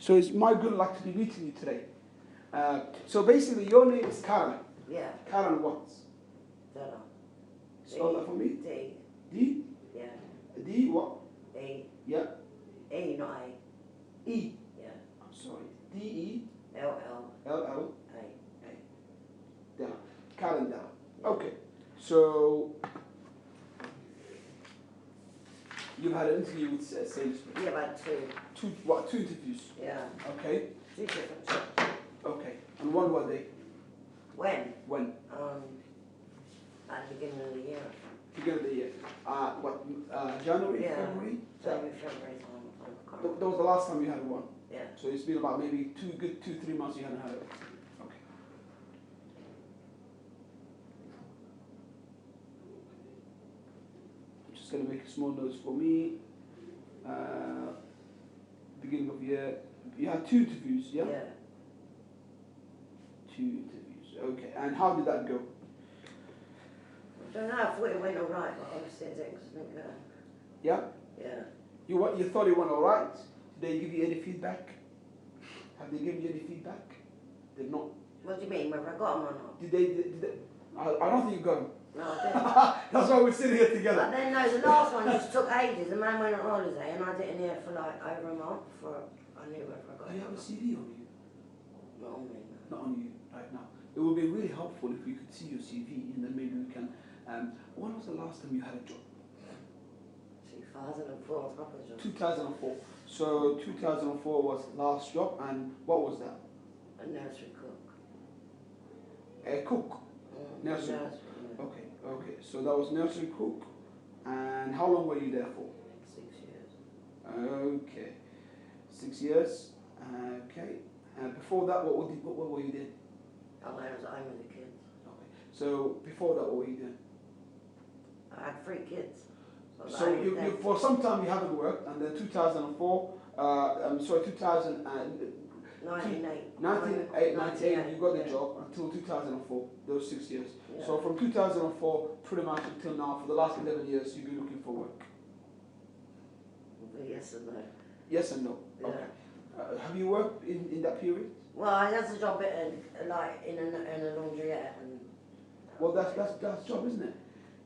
So it's my good luck to be meeting you today. So basically, your name is Karen. Yeah. Karen what? Della. Spell that for me. D. D? Yeah. D what? E. Yeah. E, not A. E. Yeah. I'm sorry. D E. L L. L L. A. A. Della. Karen Della. Yeah. Okay. So you've had an interview with Sainsbury's. Yeah, about two. Two interviews? Yeah. Okay. Two different jobs. Okay. And one what day? When? When? At the beginning of the year. Beginning of the year. January, Yeah. February? January, February time. That was the last time you had one? Yeah. So it's been about maybe 2-3 months you haven't had it. Okay. I'm just going to make a small notes for me. Beginning of the year. You had 2 interviews, yeah? Yeah. 2 interviews. Okay. And how did that go? I don't know, I thought it went alright, but obviously it didn't go. Yeah? Yeah. You thought it went alright? Did they give you any feedback? Have they given you any feedback? Did not. What do you mean, whether I got them or not? Did they I don't think you got them. No, I didn't. That's why we're sitting here together. But then no, the last one just took ages. The man went on holiday and I didn't hear for like over a month before I knew whether I got Do it. you have a CV on you? Not on me, no. Not on you right now. It would be really helpful if we could see your CV and then maybe we can. When was the last time you had a job? 2004, proper job. 2004. So 2004 was last job, and what was that? A nursery cook. A cook. Nursery. Yeah. Okay. So that was nursery cook, and how long were you there for? 6 years. Okay, 6 years. Okay. And before that, what were you doing? I was at home with the kids. Okay. So before that, what were you doing? I had 3 kids. So you for some time you haven't worked, and then 2004. 1998 you got the job until 2004. Those 6 years. Yeah. So from 2004 pretty much until now, for the last 11 years, you've been looking for work. Yes and no. Yes and no. Yeah. Okay. Have you worked in that period? Well, I had a job like in a laundrette and. Well, that's job, isn't it?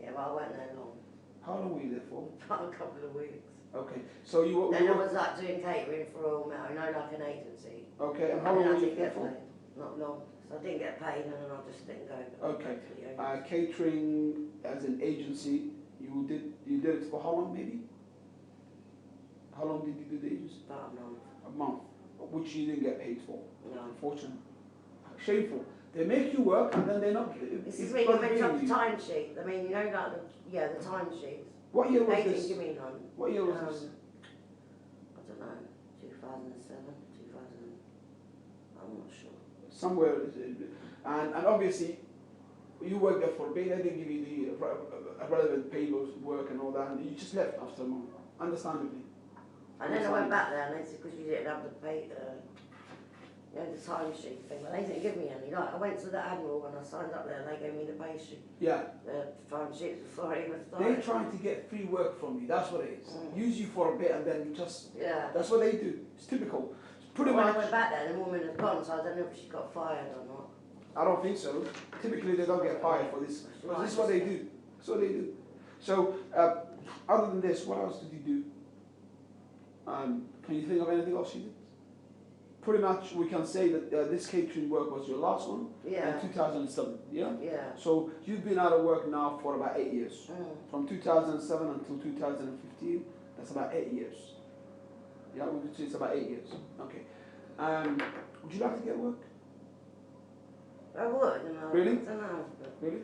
Yeah, but I weren't there long. How long were you there for? About a couple of weeks. Okay, so you Then I was like doing catering for all Mel, like an agency. Okay, and how long were you there for? Not long, so I didn't get paid and then I just didn't go. Okay, catering as an agency, you did it for how long maybe? How long did you do the agency? About a month. A month, which you didn't get paid for. No. Unfortunately. Shameful. They make you work and then they're not. This is when you mentioned the timesheet. I mean, you know, like the timesheets. What year was they this? didn't give me none. What year was this? I don't know, 2007, 2000. I'm not sure. Somewhere, and obviously, you worked there for a bit. They didn't give you the relevant paid work and all that, and you just left after a month. Understandably. And then I went back there and they said, because you didn't have the pay, the timesheet thing, but they didn't give me any. Like, I went to the Admiral when I signed up there, and they gave me the pay sheet. Yeah. The timesheet before I even started. They're trying to get free work from you. That's what it is. Use you for a bit and then just. Yeah. That's what they do. It's typical. It's pretty Well, much. I went back there, and the woman had gone, so I don't know if she got fired or not. I don't think so. Typically, they don't get fired for this. But this is what they do. That's what they do. So, other than this, what else did you do? Can you think of anything else you did? Pretty much, we can say that this catering work was your last one. Yeah. In 2007. Yeah. Yeah. So you've been out of work now for about 8 years. From 2007 until 2015. That's about 8 years. Yeah, we could say it's about 8 years. Okay. Would you like to get work? I would. You know, Really? I don't know. Really?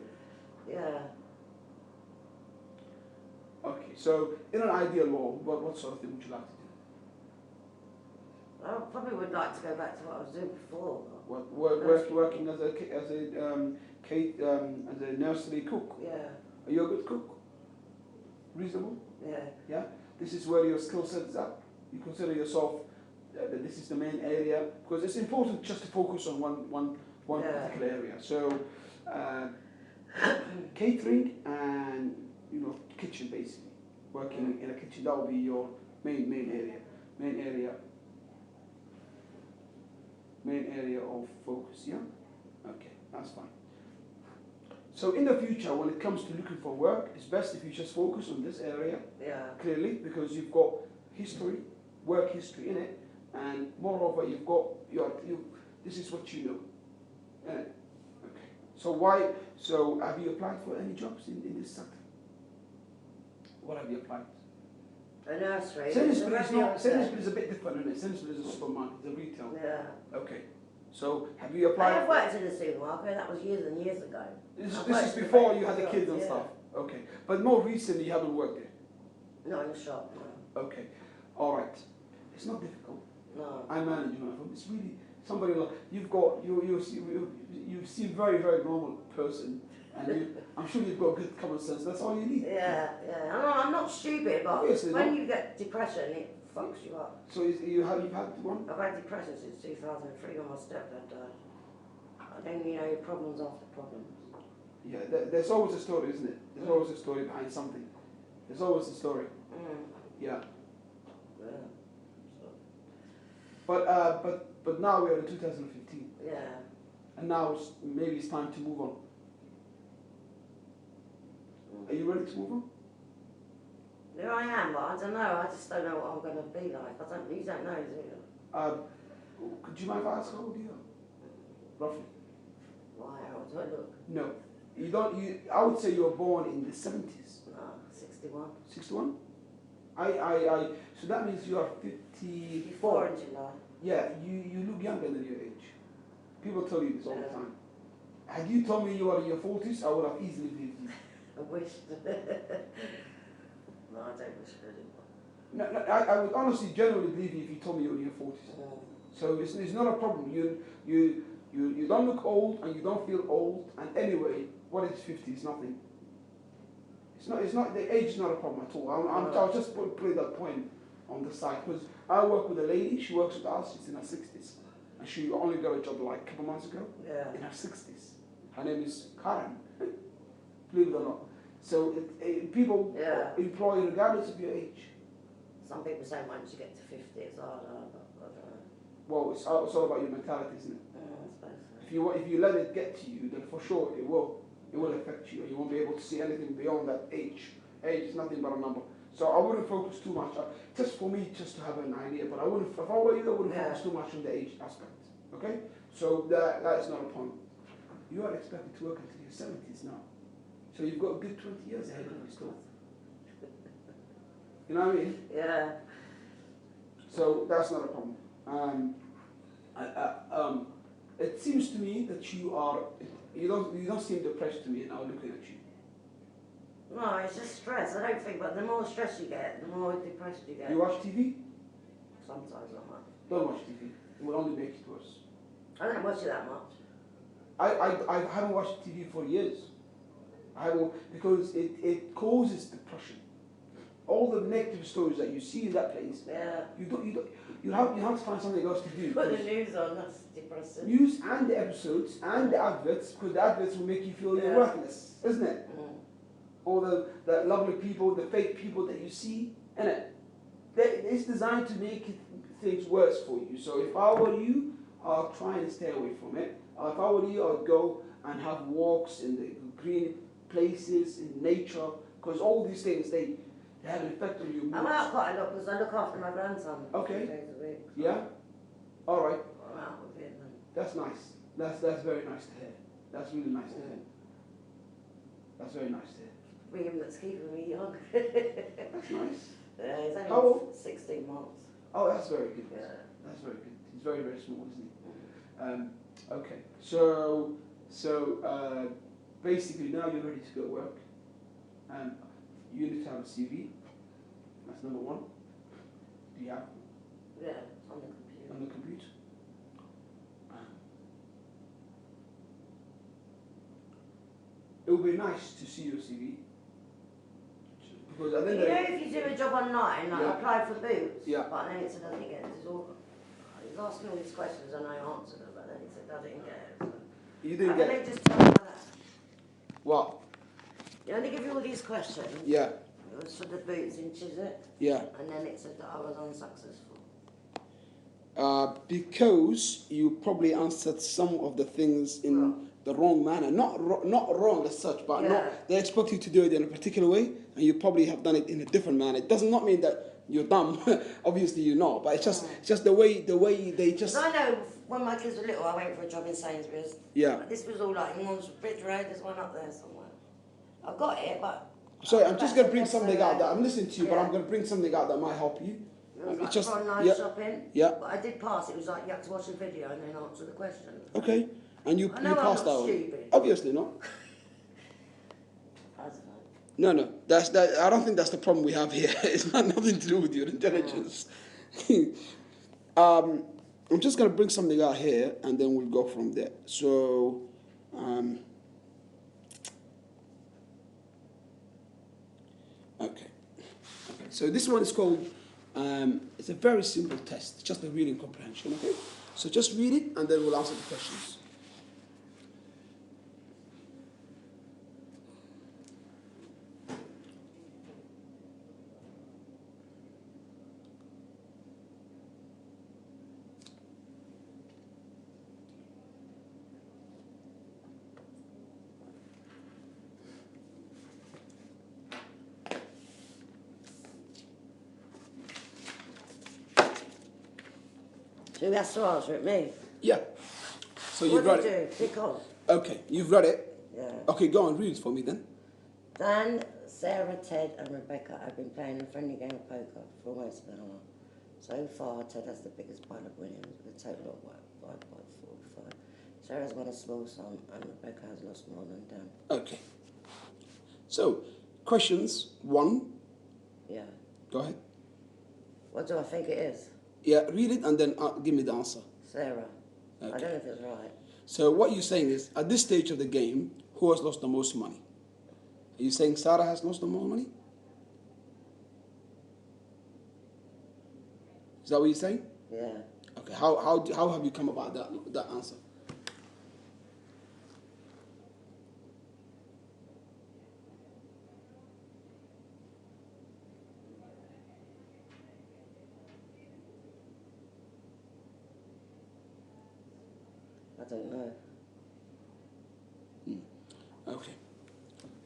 Yeah. Okay. So in an ideal world, what sort of thing would you like to do? I probably would like to go back to what I was doing before. Working as a nursery cook. Yeah. Are you a good cook? Reasonable? Yeah. Yeah? This is where your skill set is at? You consider yourself that this is the main area? Because it's important just to focus on one particular area. So, catering and, kitchen basically. Working in a kitchen, that will be your main area. Main area of focus, yeah? Okay, that's fine. So in the future, when it comes to looking for work, it's best if you just focus on this area clearly, because you've got history, work history in it, and moreover, you've got this is what you know. Okay. So have you applied for any jobs in this sector? What have you applied? A nursery. Sainsbury's is a bit different, isn't it? Sainsbury's is a supermarket, it's a retail. Yeah. Okay. So have you applied? I have worked in a supermarket, that was years and years ago. This is before you had the kids and stuff. Okay. But more recently you haven't worked there? Not in the shop, no. Okay. All right. It's not difficult. No. I manage my phone. It's really somebody like you seem very, very normal person, and I'm sure you've got good common sense. That's all you need. Yeah. I'm not stupid, but obviously when you get depression, it fucks you up. So you've had one? I've had depression since 2003 when my stepdad died. I don't problems after problems. Yeah, there's always a story, isn't it? There's always a story behind something. There's always a story. Yeah. But now we are in 2015. Yeah. And now maybe it's time to move on. Are you ready to move on? There I am, but I don't know. I just don't know what I'm going to be like. You don't know, do you? Could you mind if I ask how old you are? Roughly. Why? How do I look? No. You don't. I would say you were born in the 70s. No, 61. 61? So that means you are 54. 54 in July. Yeah, you look younger than your age. People tell you this all the time. Had you told me you were in your 40s, I would have easily believed you. I wish. No, I don't wish it anymore. No, I would honestly, genuinely believe you if you told me you were in your 40s. So it's not a problem. You don't look old and you don't feel old. And anyway, what is 50? It's nothing. It's not. The age is not a problem at all. I'll just put that point on the side, because I work with a lady. She works with us. She's in her 60s, and she only got a job like a couple months ago. Yeah. In her 60s. Her name is Karen. Believe it or not. So people employ regardless of your age. Some people say once you get to 50, it's harder. But I don't know. Well, it's all about your mentality, isn't it? I suppose so. If you let it get to you, then for sure it will affect you, and you won't be able to see anything beyond that age. Age is nothing but a number. So I wouldn't focus too much. Just for me, just to have an idea. But if I were you, I wouldn't focus too much on the age aspect. Okay? So that is not a point. You are expected to work until your 70s now. So you've got a good 20 years ahead of you still. You know what I mean? Yeah. So that's not a problem. It seems to me that you don't seem depressed to me now looking at you. No, it's just stress. I don't think, but the more stress you get, the more depressed you get. You watch TV? Sometimes I might. Don't watch TV. It will only make it worse. I don't watch it that much. I haven't watched TV for years. Because it causes depression. All the negative stories that you see in that place. Yeah. You have to find something else to do. Put the news on. That's depressing. News and the episodes and the adverts, because the adverts will make you feel you're worthless, isn't it? All the lovely people, the fake people that you see, innit? It's designed to make things worse for you. So if I were you, I'll try and stay away from it. If I were you, I'd go and have walks in the green places, in nature, because all these things, they have an effect on your mood. I'm out quite a lot because I look after my grandson. Okay. 2 days a week. Yeah? All right. I'm out with him. That's nice. That's very nice to hear. That's really nice to hear. That's very nice to hear. With him that's keeping me young. That's nice. Yeah, he's only How old? 16 months. Oh, that's very good. Yeah. That's very good. He's very, very small, isn't he? Okay. So basically now you're ready to go to work. You need to have a CV. That's number one. Do you have? Yeah, it's on the computer. On the computer. It would be nice to see your CV. Because I think if you do a job online, like I applied for boots, Yeah. but then it said I didn't get it. He was asking all these questions and I answered them, but then he said I didn't get it. So. You didn't get they it? just tell me that. What? They give you all these questions. Yeah. It was for the boots in Chiswick. Yeah. And then it said that I was unsuccessful. Because you probably answered some of the things in the wrong manner. Not wrong as such, but not they expect you to do it in a particular way, and you probably have done it in a different manner. It does not mean that you're dumb. Obviously, you're not. But it's just the way they just. I know when my kids were little, I went for a job in Sainsbury's. Yeah. This was all like in one's Bridge Road. There's one up there somewhere. I've got it, but. Sorry, I'm just gonna bring something out that I'm listening to you, but I'm gonna bring something out that might help you. It was like just for online shopping. Yeah. But I did pass. It was like you had to watch a video and then answer the question. Okay. And you I know passed I'm that not one. stupid. Obviously not. I don't know. No. That's that. I don't think that's the problem we have here. It's not nothing to do with your intelligence. I'm just gonna bring something out here, and then we'll go from there. So, okay. So this one is called. It's a very simple test. It's just a reading comprehension. Okay. So just read it, and then we'll answer the questions. Who has to answer it? Me. Yeah. So What you've read do you it. do? Pick on. Okay, you've read it. Yeah. Okay, go on, read it for me then. Dan, Sarah, Ted, and Rebecca have been playing a friendly game of poker for almost an hour. So far, Ted has the biggest pile of winnings with a total of 5.45. Sarah has won a small sum, and Rebecca has lost more than Dan. Okay. So, questions 1. Yeah. Go ahead. What do I think it is? Yeah, read it and then give me the answer. Sarah. Okay. I don't know if it's right. So what you're saying is, at this stage of the game, who has lost the most money? Are you saying Sarah has lost the most money? Is that what you're saying? Yeah. Okay. How have you come about that answer? I don't know. Okay.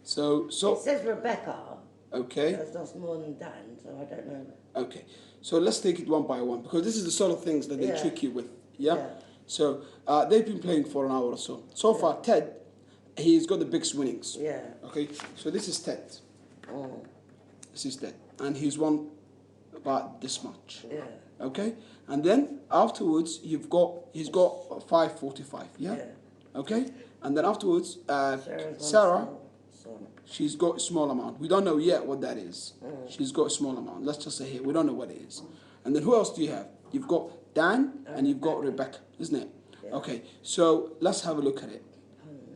So It says Rebecca okay. has lost more than Dan, so I don't know. Okay. So let's take it one by one, because this is the sort of things that they trick you with. Yeah. So they've been playing for an hour or so. So far, Ted, he's got the biggest winnings. Yeah. Okay. So this is Ted. Oh. This is Ted, and he's won about this much. Yeah. Okay. And then afterwards, he's got 545. Yeah. Okay. And then afterwards, Sarah, she's got a small amount. We don't know yet what that is. She's got a small amount. Let's just say here, we don't know what it is. And then who else do you have? You've got Dan and you've got Rebecca, isn't it? Yeah. Okay, so let's have a look at it.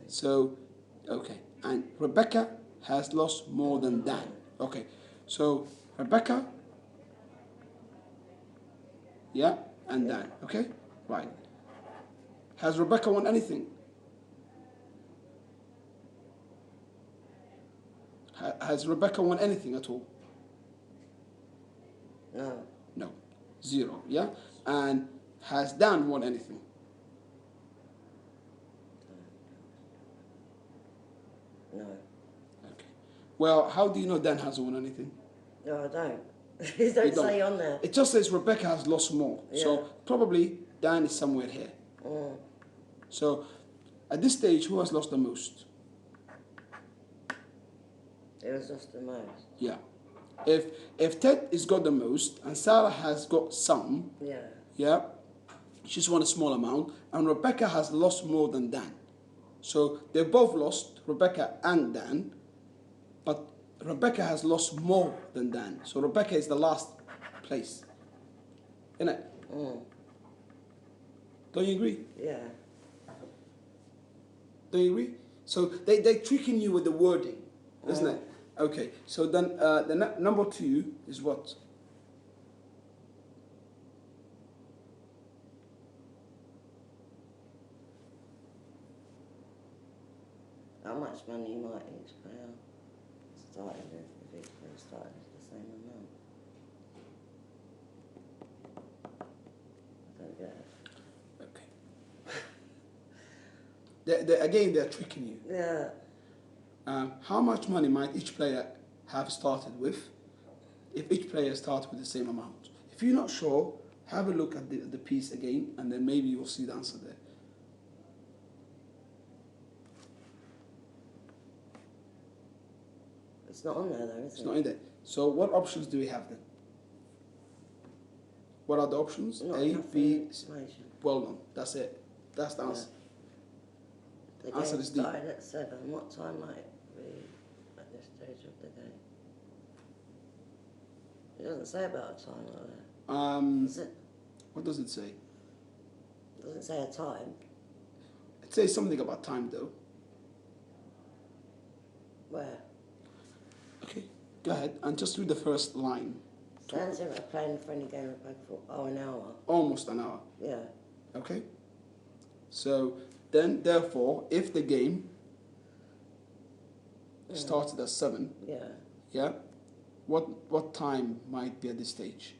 So, okay, and Rebecca has lost more than Dan. Okay, so Rebecca, yeah, and Dan, okay? Right. Has Rebecca won anything? Has Rebecca won anything at all? No. No. 0, yeah? And has Dan won anything? No. Okay. Well, how do you know Dan hasn't won anything? No, I don't. It don't say on there. It just says Rebecca has lost more. Yeah. So probably Dan is somewhere here. So at this stage, who has lost the most? It was just the most. Yeah. If Ted has got the most and Sarah has got some, yeah, she's won a small amount, and Rebecca has lost more than Dan. So they both lost, Rebecca and Dan, but Rebecca has lost more than Dan. So Rebecca is the last place. Isn't it? Don't you agree? Yeah. Don't you agree? So they're tricking you with the wording, isn't it? Okay, so then number 2 is what? How much money might each player started with if each player started with the same amount? I don't Again, they're tricking you. Yeah. How much money might each player have started with if each player started with the same amount? If you're not sure, have a look at the piece again, and then maybe you'll see the answer there. It's not on there though, is it? It's not in there. So what options do we have then? What are the options? Not A, enough B, information. well done. That's it. That's the answer. The Answer game is D. started at 7. What time might it be at this stage of the game? It doesn't say about a time like that. Does it? What does it say? It doesn't say a time. It says something about time though. Where? Okay, go ahead and just read the first line. Stands here playing a friendly game of poker for an hour. Almost an hour. Yeah. Okay. So then, therefore, if the game started at 7, yeah, what time might be at this stage?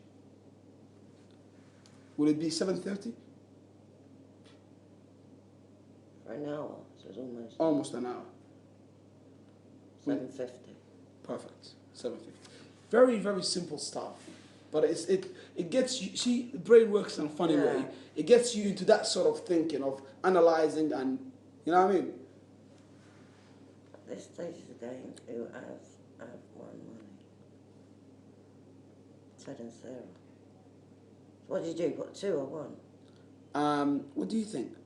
Would it be 7:30? For an hour, so it's almost an hour. 7:50. Perfect. 7:50. Very, very simple stuff. But it gets you, see, the brain works in a funny way. It gets you into that sort of thinking of analysing and, you know what I mean? At this stage of the game, who have won money? Ted and Sarah. What did you do? What, 2 or 1? What do you think?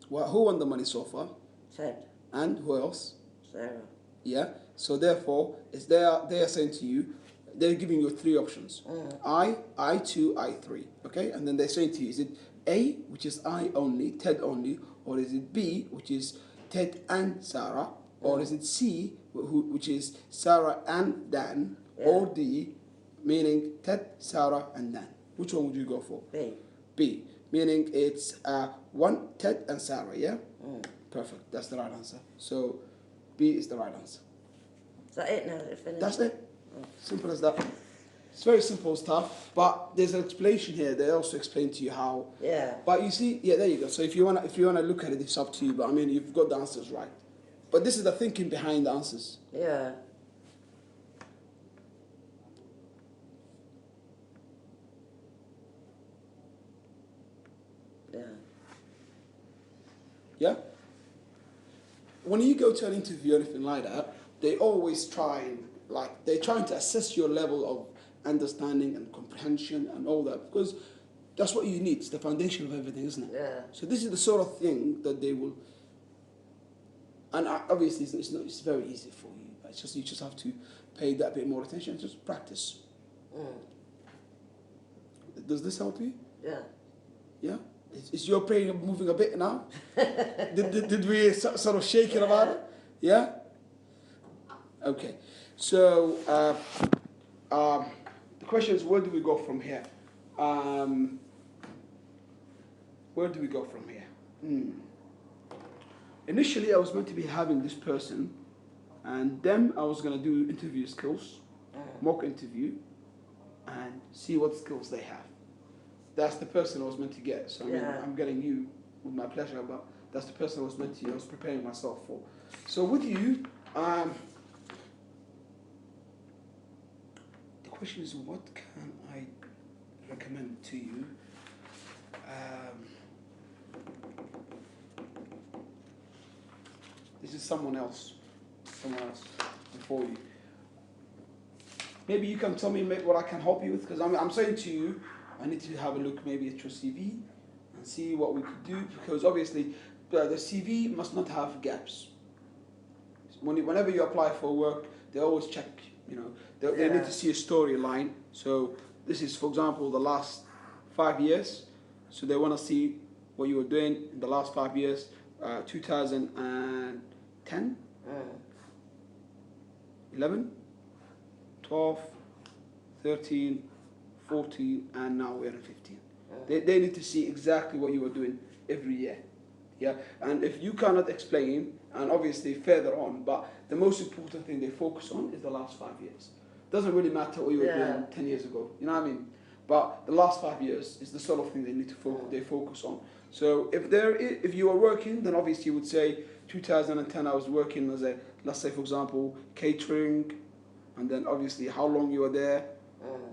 Well, who won the money so far? Ted. And who else? Sarah. Yeah. So therefore, they are saying to you, they're giving you 3 options. I2, I3. Okay? And then they're saying to you, is it A, which is I only, Ted only, or is it B, which is Ted and Sarah, or is it C, which is Sarah and Dan, or D, meaning Ted, Sarah, and Dan? Which one would you go for? B. B, meaning it's 1, Ted and Sarah, yeah? Perfect. That's the right answer. So B is the right answer. Is that it now? Is it finished? That's it. Simple as that. It's very simple stuff, but there's an explanation here. They also explain to you how. Yeah. But you see, yeah, there you go. So if you wanna look at it, it's up to you. But I mean, you've got the answers right. But this is the thinking behind the answers. Yeah. Yeah. Yeah. When you go to an interview or anything like that, they always they're trying to assess your level of understanding and comprehension and all that, because that's what you need. It's the foundation of everything, isn't it? Yeah. So this is the sort of thing that they will, and obviously it's very easy for you. It's just you just have to pay that bit more attention, just practice. Does this help you? Yeah. Yeah. Is your brain moving a bit now? did we sort of shake it about it? Yeah. Okay. So the question is, where do we go from here? Where do we go from here? Initially, I was meant to be having this person, and then I was going to do interview skills, mock interview, and see what skills they have. That's the person I was meant to get. So I mean, I'm getting you with my pleasure, but that's the person I was meant to. I was preparing myself for. So with you, the question is, what can I recommend to you? This is someone else before you. Maybe you can tell me what I can help you with, because I'm saying to you, I need to have a look maybe at your CV and see what we could do, because obviously the CV must not have gaps. Whenever you apply for work, they always check, they need to see a storyline. So this is, for example, the last 5 years. So they want to see what you were doing in the last 5 years, 2010, 11, 12, 13, 14, and now we're in 15. They need to see exactly what you were doing every year. Yeah, and if you cannot explain, and obviously further on, but the most important thing they focus on is the last 5 years. Doesn't really matter what you were doing 10 years ago. You know what I mean? But the last 5 years is the sort of thing they need to focus on. So if you are working, then obviously you would say 2010 I was working as a, let's say for example, catering, and then obviously how long you were there,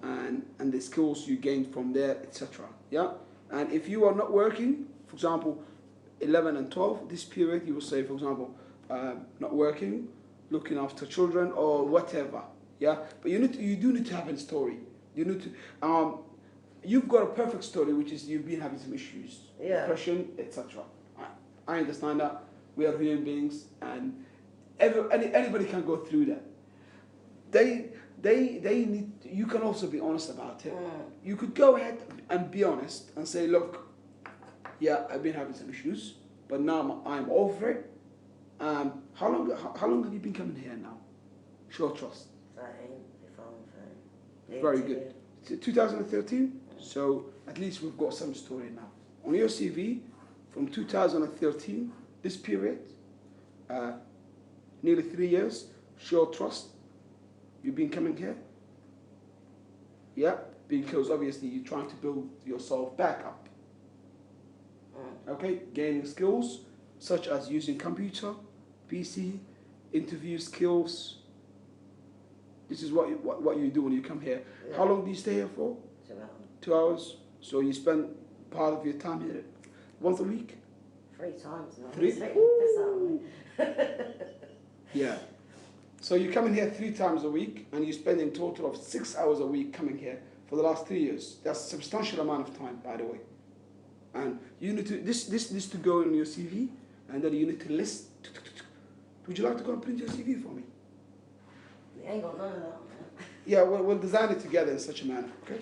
and the skills you gained from there, etc. Yeah, and if you are not working, for example, 11 and 12, this period you will say, for example, not working, looking after children or whatever. Yeah, but you do need to have a story. You need to you've got a perfect story, which is you've been having some issues, depression, etc. I understand that. We are human beings, and anybody can go through that. They need. You can also be honest about it. You could go ahead and be honest and say, look, yeah, I've been having some issues, but now I'm over it. How long have you been coming here now? Show trust. 13, if I'm 13. Very good. 2013. So at least we've got some story now. On your CV, from 2013, this period, nearly 3 years, show trust. You've been coming here. Yeah, because obviously you're trying to build yourself back up. Okay, gaining skills such as using computer, PC, interview skills. This is what you do when you come here. Yeah. How long do you stay here for? 2 hours. 2 hours. So you spend part of your time here once a week? 3 times now. 3? Yeah. So you come in here 3 times a week, and you spend in total of 6 hours a week coming here for the last 3 years. That's a substantial amount of time, by the way. And you need to this needs to go in your CV, and then you need to list. Would you like to go and print your CV for me? You ain't got none of that. Yeah, we'll design it together in such a manner. Okay.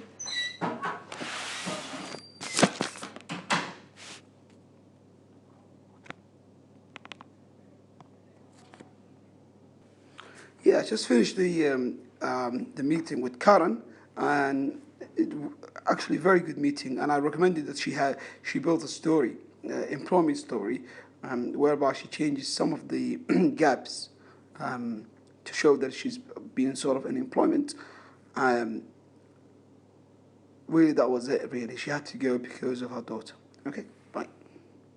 Yeah, I just finished the meeting with Karen, and actually very good meeting. And I recommended that she built a story, employment story, whereby she changes some of the gaps to show that she's been sort of in employment. Really, that was it. Really, she had to go because of her daughter. Okay.